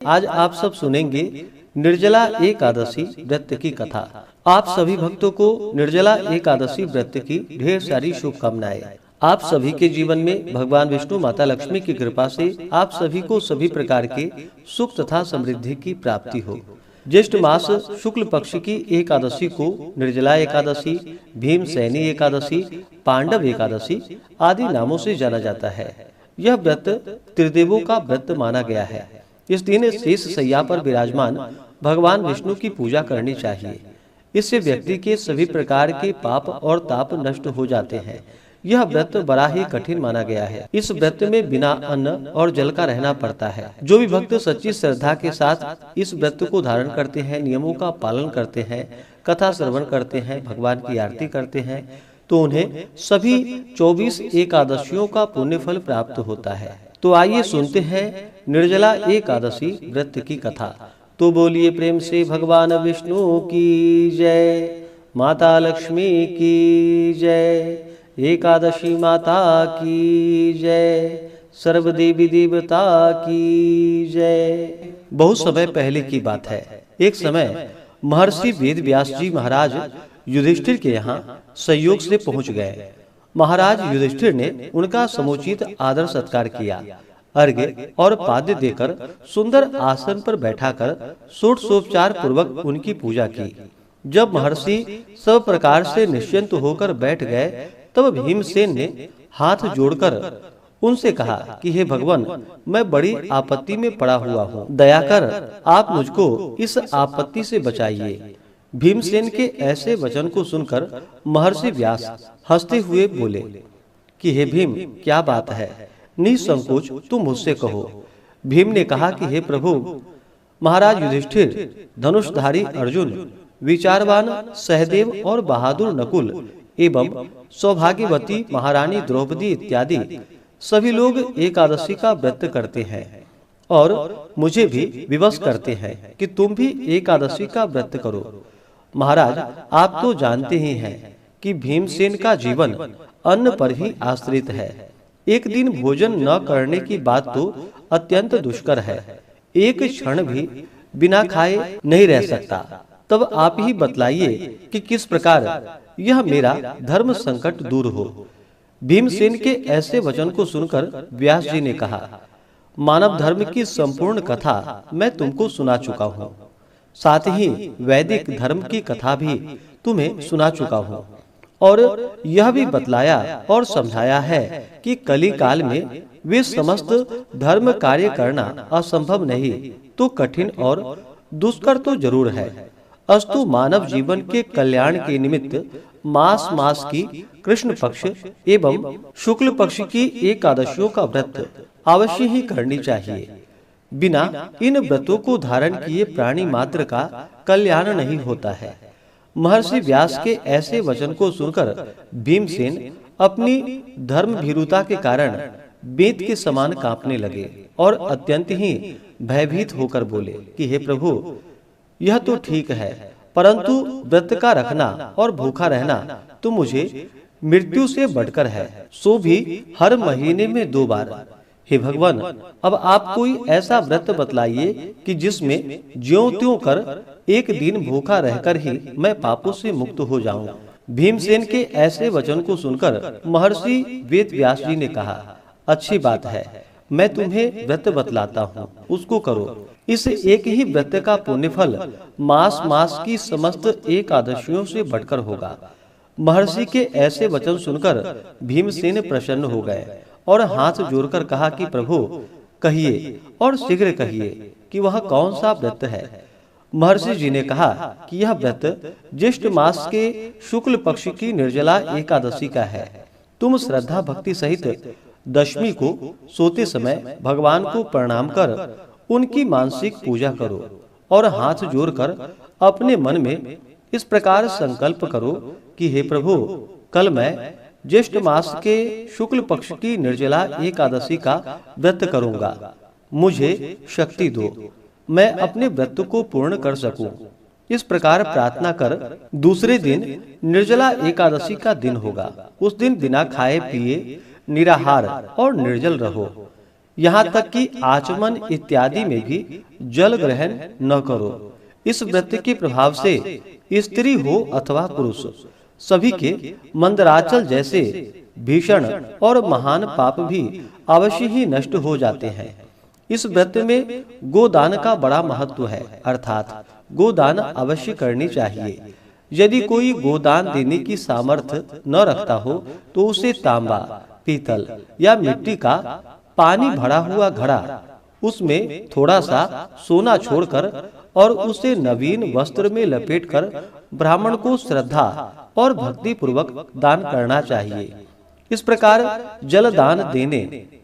आज आप सब सुनेंगे निर्जला एकादशी व्रत की कथा। आप सभी भक्तों को निर्जला एकादशी व्रत की ढेर सारी शुभकामनाएं। आप सभी के जीवन में भगवान विष्णु माता लक्ष्मी की कृपा से आप सभी को सभी प्रकार के सुख तथा समृद्धि की प्राप्ति हो। ज्येष्ठ मास शुक्ल पक्ष की एकादशी को निर्जला एकादशी, भीमसेनी एकादशी, पांडव एकादशी आदि नामों से जाना जाता है। यह व्रत त्रिदेवों का व्रत माना गया है। इस दिन शेष शैया पर विराजमान भगवान विष्णु की पूजा करनी चाहिए। इससे व्यक्ति के सभी प्रकार के पाप और ताप नष्ट हो जाते हैं। यह व्रत बड़ा ही कठिन माना गया है। इस व्रत में बिना अन्न और जल का रहना पड़ता है। जो भी भक्त सच्ची श्रद्धा के साथ इस व्रत को धारण करते हैं, नियमों का पालन करते हैं, कथा श्रवण करते हैं, भगवान की आरती करते हैं, तो उन्हें सभी 24 एकादशियों का पुण्य फल प्राप्त होता है। तो आइए सुनते हैं निर्जला एकादशी व्रत की कथा। तो बोलिए प्रेम से भगवान विष्णु की जय, माता लक्ष्मी की जय, एकादशी माता की जय, सर्व देवी देवता की जय। बहुत समय पहले की बात है। एक समय महर्षि वेद व्यास जी महाराज युधिष्ठिर के यहाँ संयोग से पहुंच गए। महाराज युधिष्ठिर ने उनका समुचित आदर सत्कार किया। अर्घ्य और पाद्य देकर सुंदर आसन पर बैठाकर षोडशोपचार पूर्वक उनकी पूजा की। जब महर्षि सब प्रकार से निश्चिंत होकर बैठ गए, तब भीमसेन ने हाथ जोड़कर उनसे कहा कि हे भगवान, मैं बड़ी आपत्ति में पड़ा हुआ हूँ, दया कर आप मुझको इस आपत्ति से बचाइए। भीमसेन के ऐसे वचन को सुनकर महर्षि व्यास हंसते हुए बोले कि हे भीम, क्या बात है, निसंकोच तुम मुझसे कहो। भीम ने कहा कि हे प्रभु, महाराज युधिष्ठिर, धनुषधारी अर्जुन, विचारवान सहदेव और बहादुर नकुल एवं सौभाग्यवती महारानी द्रौपदी इत्यादि सभी लोग एकादशी का व्रत करते हैं और मुझे भी विवश करते हैं कि तुम भी एकादशी का व्रत करो। महाराज, आप तो जानते ही हैं कि भीमसेन का जीवन अन्न पर ही आश्रित है। एक दिन भोजन न करने की बात तो अत्यंत दुष्कर है। एक क्षण भी बिना खाए नहीं रह सकता। तब आप ही बतलाइए कि किस प्रकार यह मेरा धर्म संकट दूर हो। भीमसेन के ऐसे वचन को सुनकर व्यास जी ने कहा, मानव धर्म की संपूर्ण कथा मैं तुमको सुना चुका हूँ। साथ ही वैदिक धर्म की कथा भी तुम्हें सुना चुका हूँ और यह भी बतलाया और समझाया है कि कली काल में वे समस्त धर्म कार्य करना असंभव नहीं तो कठिन और दुष्कर तो जरूर है। अस्तु मानव जीवन के कल्याण के निमित्त मास मास की कृष्ण पक्ष एवं शुक्ल पक्ष की एकादशियों का व्रत अवश्य ही करनी चाहिए। बिना इन व्रतों को धारण किए प्राणी मात्र का कल्याण नहीं होता है। महर्षि व्यास के ऐसे वचन को सुनकर भीमसेन अपनी धर्म भीरुता के कारण बेत के समान कांपने लगे और अत्यंत ही भयभीत होकर बोले कि हे प्रभु, यह तो ठीक है, परंतु व्रत का रखना और भूखा रहना तो मुझे मृत्यु से बढ़कर है, सो भी हर महीने में 2 बार। हे भगवान, अब आप कोई ऐसा व्रत बतलाइए कि जिसमें ज्यों त्यों कर एक दिन भूखा रहकर ही मैं पापों से मुक्त हो जाऊं। भीमसेन के ऐसे वचन को सुनकर महर्षि वेद व्यास जी ने कहा, अच्छी बात है, मैं तुम्हें व्रत बतलाता हूँ, उसको करो। इस एक ही व्रत का पुण्य फल मास मास की समस्त एकादशियों से बढ़कर होगा। महर्षि के ऐसे वचन सुनकर भीमसेन प्रसन्न हो गए और हाथ जोड़कर कहा कि प्रभु, कहिए और शीघ्र कहिए कि वह कौन सा व्रत है। महर्षि जी ने कहा कि यह व्रत ज्येष्ठ मास के शुक्ल पक्ष की निर्जला एकादशी का है। तुम श्रद्धा भक्ति सहित दशमी को सोते समय भगवान को प्रणाम कर उनकी मानसिक पूजा करो और हाथ जोड़कर अपने मन में इस प्रकार संकल्प करो कि हे प्रभु, कल मैं ज्येष्ठ मास के शुक्ल पक्ष की निर्जला एकादशी का व्रत करूंगा। मुझे शक्ति दो, मैं अपने व्रत को पूर्ण कर सकूं। इस प्रकार प्रार्थना कर दूसरे दिन निर्जला एकादशी का दिन होगा। उस दिन बिना खाए पिए निराहार और निर्जल रहो। यहाँ तक कि आचमन इत्यादि में भी जल ग्रहण न करो। इस व्रत के प्रभाव से स्त्री हो अथवा पुरुष सभी के मंदराचल जैसे भीषण और महान पाप भी अवश्य ही नष्ट हो जाते हैं। इस व्रत में गोदान का बड़ा महत्व है, अर्थात गोदान अवश्य करनी चाहिए। यदि कोई गोदान देने की सामर्थ्य न रखता हो तो उसे तांबा, पीतल या मिट्टी का पानी भरा हुआ घड़ा, उसमें थोड़ा सा सोना छोड़कर और उसे नवीन वस्त्र में लपेटकर ब्राह्मण को श्रद्धा और भक्ति पूर्वक दान करना चाहिए। इस प्रकार जल दान देने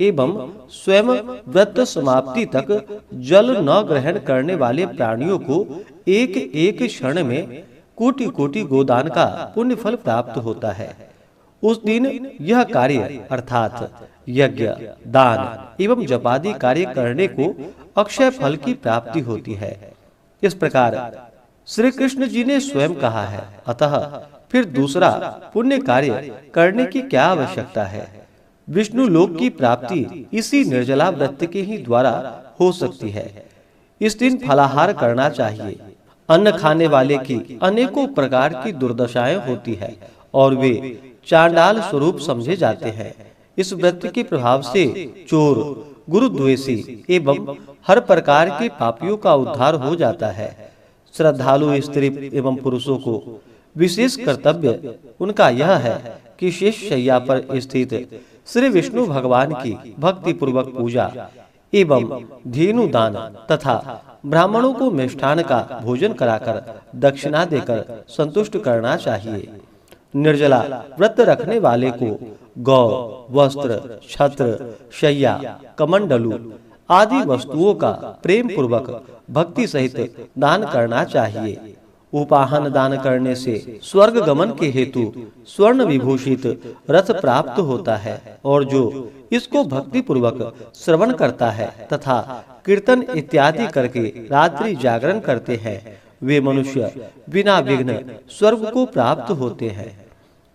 एवं स्वयं व्रत समाप्ति तक जल न ग्रहण करने वाले प्राणियों को एक एक क्षण में कोटि कोटि गोदान का पुण्य फल प्राप्त होता है। उस दिन यह कार्य अर्थात यज्ञ, दान एवं जपादि कार्य करने को अक्षय फल की प्राप्ति होती है। इस प्रकार श्री कृष्ण जी ने स्वयं कहा है, अतः फिर दूसरा पुण्य कार्य करने की क्या आवश्यकता है। विष्णु लोक की प्राप्ति इसी निर्जला व्रत के ही द्वारा हो सकती है। इस दिन फलाहार करना चाहिए। अन्न खाने वाले की अनेकों प्रकार की दुर्दशाएं होती है और वे चांडाल स्वरूप समझे जाते हैं। इस व्रत के प्रभाव से चोर, गुरुद्वेषी एवं हर प्रकार के पापियों का उद्धार हो जाता है। श्रद्धालु स्त्री एवं पुरुषों को विशेष कर्तव्य उनका यह है कि शेष शैया पर स्थित श्री विष्णु भगवान की भक्ति पूर्वक पूजा एवं धेनु दान तथा ब्राह्मणों को मिष्ठान का भोजन कराकर दक्षिणा देकर संतुष्ट करना चाहिए। निर्जला व्रत रखने वाले को गौ, वस्त्र, छत्र, शैया, कमंडलू आदि वस्तुओं का प्रेम पूर्वक भक्ति सहित दान करना चाहिए। उपाहन दान करने से स्वर्ग गमन के हेतु स्वर्ण विभूषित रथ प्राप्त होता है और जो इसको भक्ति पूर्वक श्रवण करता है तथा कीर्तन इत्यादि करके रात्रि जागरण करते हैं, वे मनुष्य बिना विघ्न स्वर्ग को प्राप्त होते हैं।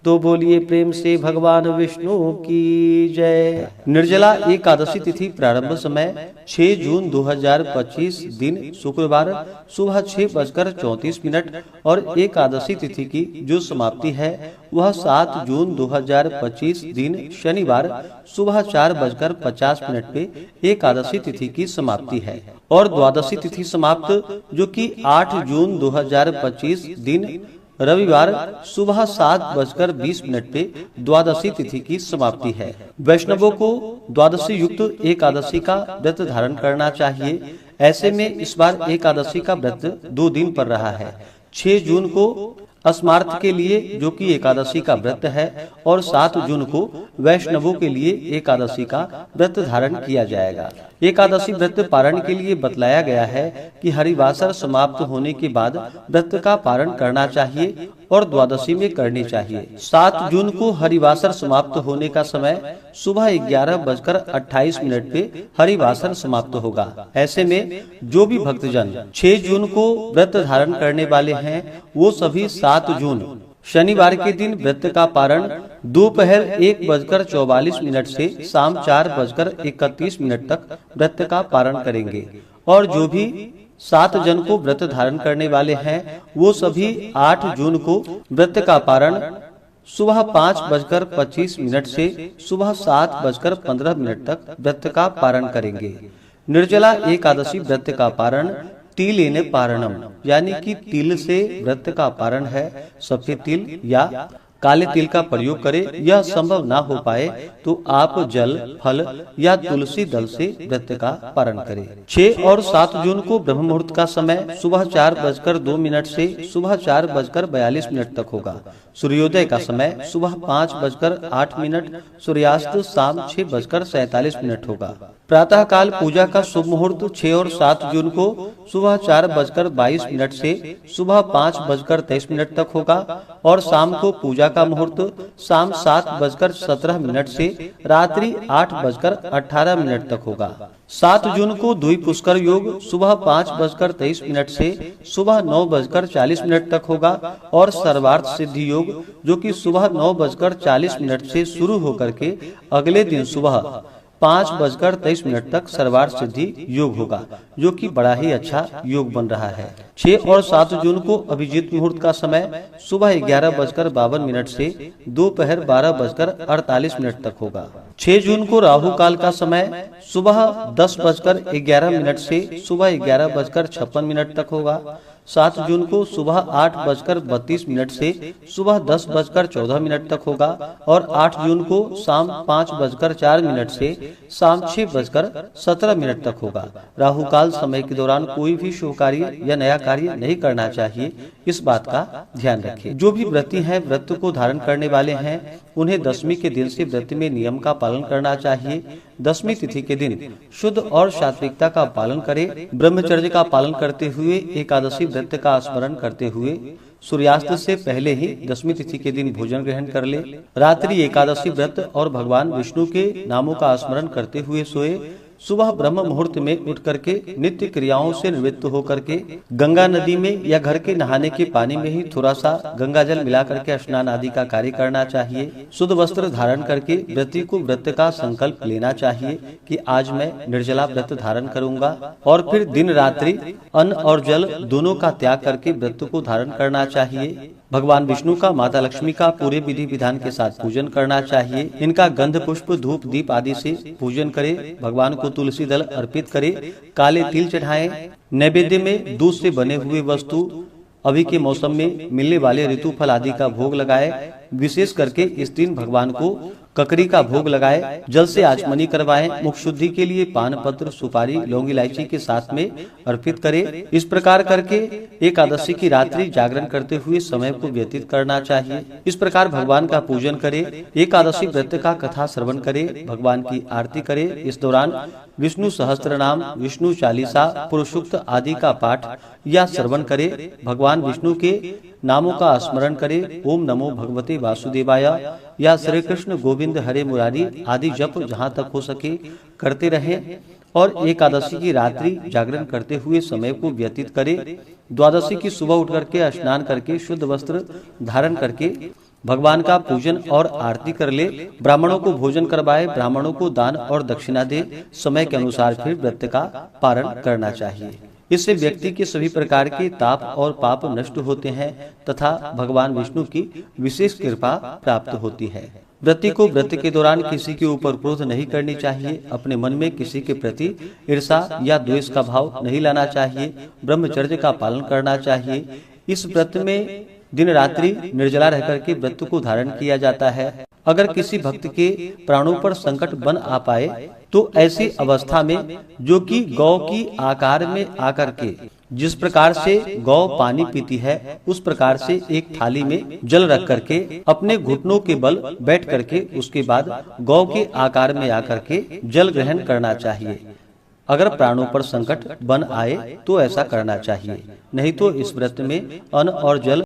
तो बोलिए प्रेम से भगवान विष्णु की जय। निर्जला एकादशी तिथि प्रारंभ समय 6 जून 2025 दिन शुक्रवार सुबह 6:34 और एकादशी तिथि की जो समाप्ति है वह 7 जून 2025 दिन शनिवार सुबह 4:50 पे एकादशी तिथि की समाप्ति है। और द्वादशी तिथि समाप्त जो कि 8 जून 2025 दिन रविवार सुबह 7:20 पे द्वादशी तिथि की समाप्ति है। वैष्णवों को द्वादशी युक्त एकादशी का व्रत धारण करना चाहिए। ऐसे में इस बार एकादशी का व्रत 2 दिन पर रहा है। 6 जून को अस्मार्थ के लिए जो कि एकादशी का व्रत है और 7 जून को वैष्णवों के लिए एकादशी का व्रत धारण किया जाएगा। एकादशी व्रत पारण के लिए बतलाया गया है कि हरिवासर समाप्त होने के बाद व्रत का पारण करना चाहिए और द्वादशी में करनी चाहिए। 7 जून को हरिवासर समाप्त होने का समय सुबह 11:28 पे हरिवासर समाप्त होगा। ऐसे में जो भी भक्तजन 6 जून को व्रत धारण करने वाले हैं वो सभी 7 जून शनिवार के दिन व्रत का पारण दोपहर 1:44 से शाम 4:31 तक व्रत का पारण करेंगे। और जो भी 7 जन को व्रत धारण करने वाले हैं वो सभी 8 जून को व्रत का पारण सुबह 5:25 से सुबह 7:15 तक व्रत का पारण करेंगे। निर्जला एकादशी व्रत का पारण तिलेन पारणम यानी कि तिल से व्रत का पारण है। सफेद तिल या काले तिल का प्रयोग करें। यह संभव ना हो पाए तो आप जल, फल या तुलसी दल से व्रत का पारण करें। 6 और 7 जून को ब्रह्म मुहूर्त का समय सुबह 4:02 से सुबह 4:42 तक होगा। सूर्योदय का समय सुबह 5:08, सूर्यास्त शाम 6:47 होगा। प्रातः काल पूजा का शुभ मुहूर्त 6 और 7 जून को सुबह 4:22 से सुबह 5:23 तक होगा और शाम को पूजा का मुहूर्त शाम 7:17 से रात्रि 8:18 तक होगा। 7 जून को द्वि पुष्कर योग सुबह 5:23 से सुबह 9:40 तक होगा और सर्वार्थ सिद्धि योग जो कि सुबह 9:40 से शुरू होकर के अगले दिन सुबह 5:23 तक सर्वार्थ सिद्धि योग होगा, जो कि बड़ा ही अच्छा योग बन रहा है। 6 और 7 जून को अभिजीत मुहूर्त का समय सुबह 11:52 से दोपहर 12:48 तक होगा। 6 जून को राहु काल का समय सुबह 10:11 से सुबह 11:56 तक होगा। 7 जून को सुबह 8:32 से सुबह 10:14 तक होगा और 8 जून को शाम 5:04 से शाम 6:17 तक होगा। राहु काल समय के दौरान कोई भी शुभ कार्य या नया कार्य नहीं करना चाहिए, इस बात का ध्यान रखें। जो भी व्रती हैं, व्रत को धारण करने वाले हैं, उन्हें दशमी के दिन से व्रत में नियम का पालन करना चाहिए। दशमी तिथि के दिन शुद्ध और सात्विकता का पालन करें। ब्रह्मचर्य का पालन करते हुए एकादशी व्रत का स्मरण करते हुए सूर्यास्त से पहले ही दशमी तिथि के दिन भोजन ग्रहण कर ले। रात्रि एकादशी व्रत और भगवान विष्णु के नामों का स्मरण करते हुए सोए। सुबह ब्रह्म मुहूर्त में उठ करके नित्य क्रियाओं से निवृत्त होकर के गंगा नदी में या घर के नहाने के पानी में ही थोड़ा सा गंगा जल मिला करके स्नान आदि का कार्य करना चाहिए। शुद्ध वस्त्र धारण करके व्रती को व्रत का संकल्प लेना चाहिए कि आज मैं निर्जला व्रत धारण करूंगा, और फिर दिन रात्रि अन्न और जल दोनों का त्याग करके व्रत को धारण करना चाहिए। भगवान विष्णु का, माता लक्ष्मी का पूरे विधि विधान के साथ पूजन करना चाहिए। इनका गंध पुष्प धूप दीप आदि से पूजन करें। भगवान को तुलसी दल अर्पित करें, काले तिल चढ़ाएं। नैवेद्य में दूध से बने हुए वस्तु, अभी के मौसम में मिलने वाले ऋतु फल आदि का भोग लगाए। विशेष करके इस दिन भगवान को ककड़ी का भोग लगाए। जल से आचमनी करवाएं। मुख शुद्धि के लिए पान पत्र, सुपारी, लौंग इलायची के साथ में अर्पित करें। इस प्रकार करके एकादशी की रात्रि जागरण करते हुए समय को व्यतीत करना चाहिए। इस प्रकार भगवान का पूजन करें। एकादशी व्रत का कथा श्रवण करें, भगवान की आरती करें। इस दौरान विष्णु सहस्त्र नाम, विष्णु चालीसा, पुरुषोक्त आदि का पाठ या श्रवण करें। भगवान विष्णु के नामों का स्मरण करें। ओम नमो भगवते वासुदेवाय या श्री कृष्ण गोविंद हरे मुरारी आदि जप जहाँ तक हो सके करते रहें और एकादशी की रात्रि जागरण करते हुए समय को व्यतीत करें। द्वादशी की सुबह उठ करके स्नान करके शुद्ध वस्त्र धारण करके भगवान का पूजन और आरती कर ले। ब्राह्मणों को भोजन करवाए, ब्राह्मणों को दान और दक्षिणा दे। समय के अनुसार फिर व्रत का पारण करना चाहिए। इससे व्यक्ति के सभी प्रकार के ताप और पाप नष्ट होते हैं तथा भगवान विष्णु की विशेष कृपा प्राप्त होती है। व्रती को व्रत के दौरान किसी के ऊपर क्रोध नहीं करनी चाहिए। अपने मन में किसी के प्रति ईर्षा या द्वेष का भाव नहीं लाना चाहिए। ब्रह्मचर्य का पालन करना चाहिए। इस व्रत में दिन रात्रि निर्जला रहकर के व्रत को धारण किया जाता है। अगर किसी भक्त के प्राणों पर संकट बन आ पाए तो ऐसी अवस्था में जो कि गौ की आकार में आकर के जिस प्रकार से गौ पानी पीती है उस प्रकार से एक थाली में जल रख करके अपने घुटनों के बल बैठ करके उसके बाद गौ के आकार में आकर के जल ग्रहण करना चाहिए। अगर प्राणों पर संकट बन आए तो ऐसा करना चाहिए, नहीं तो इस व्रत में अन्न और जल